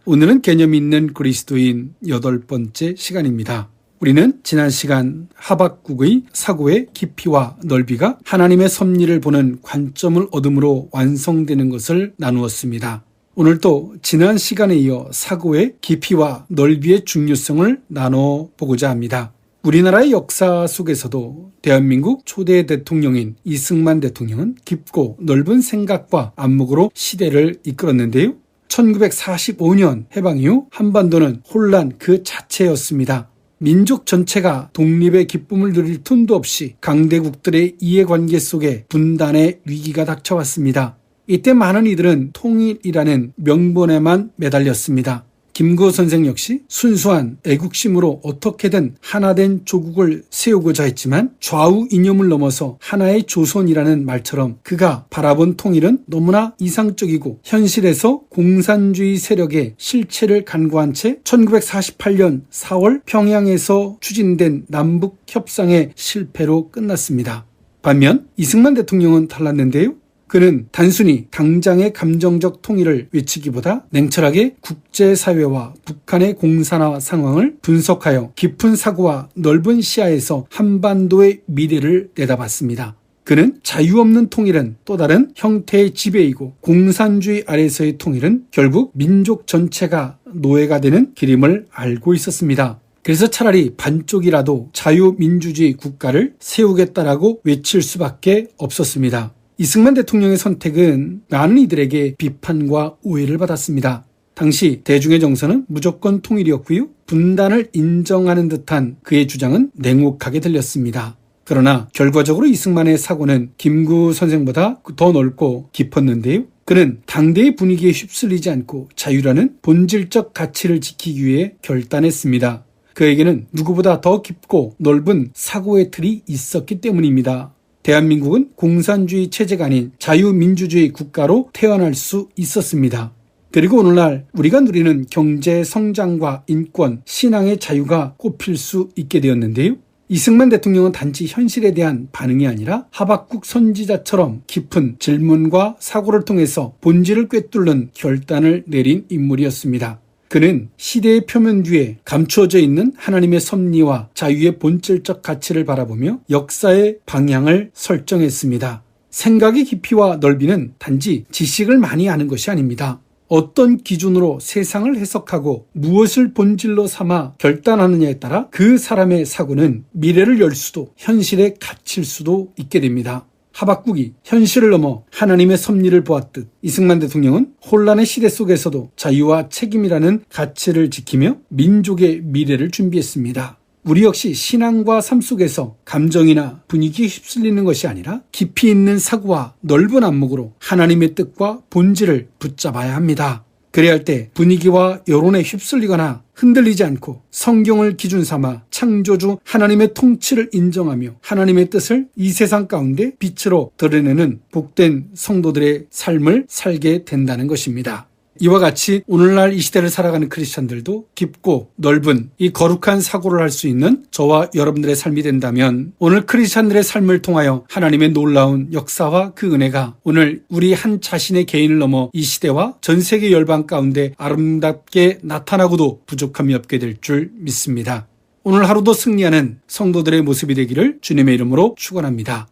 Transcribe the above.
오늘은 개념 있는 그리스도인 8번째 시간입니다. 우리는 지난 시간 하박국의 사고의 깊이와 넓이가 하나님의 섭리를 보는 관점을 얻음으로 완성되는 것을 나누었습니다. 오늘도 지난 시간에 이어 사고의 깊이와 넓이의 중요성을 나눠보고자 합니다. 우리나라의 역사 속에서도 대한민국 초대 대통령인 이승만 대통령은 깊고 넓은 생각과 안목으로 시대를 이끌었는데요. 1945년 해방 이후 한반도는 혼란 그 자체였습니다. 민족 전체가 독립의 기쁨을 누릴 틈도 없이 강대국들의 이해관계 속에 분단의 위기가 닥쳐왔습니다. 이때 많은 이들은 통일이라는 명분에만 매달렸습니다. 김구 선생 역시 순수한 애국심으로 어떻게든 하나된 조국을 세우고자 했지만 좌우 이념을 넘어서 하나의 조선이라는 말처럼 그가 바라본 통일은 너무나 이상적이고 현실에서 공산주의 세력의 실체를 간과한 채 1948년 4월 평양에서 추진된 남북 협상의 실패로 끝났습니다. 반면 이승만 대통령은 달랐는데요. 그는 단순히 당장의 감정적 통일을 외치기보다 냉철하게 국제사회와 북한의 공산화 상황을 분석하여 깊은 사고와 넓은 시야에서 한반도의 미래를 내다봤습니다. 그는 자유 없는 통일은 또 다른 형태의 지배이고 공산주의 아래서의 통일은 결국 민족 전체가 노예가 되는 길임을 알고 있었습니다. 그래서 차라리 반쪽이라도 자유민주주의 국가를 세우겠다라고 외칠 수밖에 없었습니다. 이승만 대통령의 선택은 많은 이들에게 비판과 오해를 받았습니다. 당시 대중의 정서는 무조건 통일이었고요. 분단을 인정하는 듯한 그의 주장은 냉혹하게 들렸습니다. 그러나 결과적으로 이승만의 사고는 김구 선생보다 더 넓고 깊었는데요. 그는 당대의 분위기에 휩쓸리지 않고 자유라는 본질적 가치를 지키기 위해 결단했습니다. 그에게는 누구보다 더 깊고 넓은 사고의 틀이 있었기 때문입니다. 대한민국은 공산주의 체제가 아닌 자유민주주의 국가로 태어날 수 있었습니다. 그리고 오늘날 우리가 누리는 경제 성장과 인권, 신앙의 자유가 꼽힐 수 있게 되었는데요. 이승만 대통령은 단지 현실에 대한 반응이 아니라 하박국 선지자처럼 깊은 질문과 사고를 통해서 본질을 꿰뚫는 결단을 내린 인물이었습니다. 그는 시대의 표면 뒤에 감추어져 있는 하나님의 섭리와 자유의 본질적 가치를 바라보며 역사의 방향을 설정했습니다. 생각의 깊이와 넓이는 단지 지식을 많이 아는 것이 아닙니다. 어떤 기준으로 세상을 해석하고 무엇을 본질로 삼아 결단하느냐에 따라 그 사람의 사고는 미래를 열 수도 현실에 갇힐 수도 있게 됩니다. 하박국이 현실을 넘어 하나님의 섭리를 보았듯 이승만 대통령은 혼란의 시대 속에서도 자유와 책임이라는 가치를 지키며 민족의 미래를 준비했습니다. 우리 역시 신앙과 삶 속에서 감정이나 분위기에 휩쓸리는 것이 아니라 깊이 있는 사고와 넓은 안목으로 하나님의 뜻과 본질을 붙잡아야 합니다. 그래야 할 때 분위기와 여론에 휩쓸리거나 흔들리지 않고 성경을 기준 삼아 창조주 하나님의 통치를 인정하며 하나님의 뜻을 이 세상 가운데 빛으로 드러내는 복된 성도들의 삶을 살게 된다는 것입니다. 이와 같이 오늘날 이 시대를 살아가는 크리스찬들도 깊고 넓은 이 거룩한 사고를 할 수 있는 저와 여러분들의 삶이 된다면 오늘 크리스찬들의 삶을 통하여 하나님의 놀라운 역사와 그 은혜가 오늘 우리 한 자신의 개인을 넘어 이 시대와 전 세계 열방 가운데 아름답게 나타나고도 부족함이 없게 될 줄 믿습니다. 오늘 하루도 승리하는 성도들의 모습이 되기를 주님의 이름으로 축원합니다.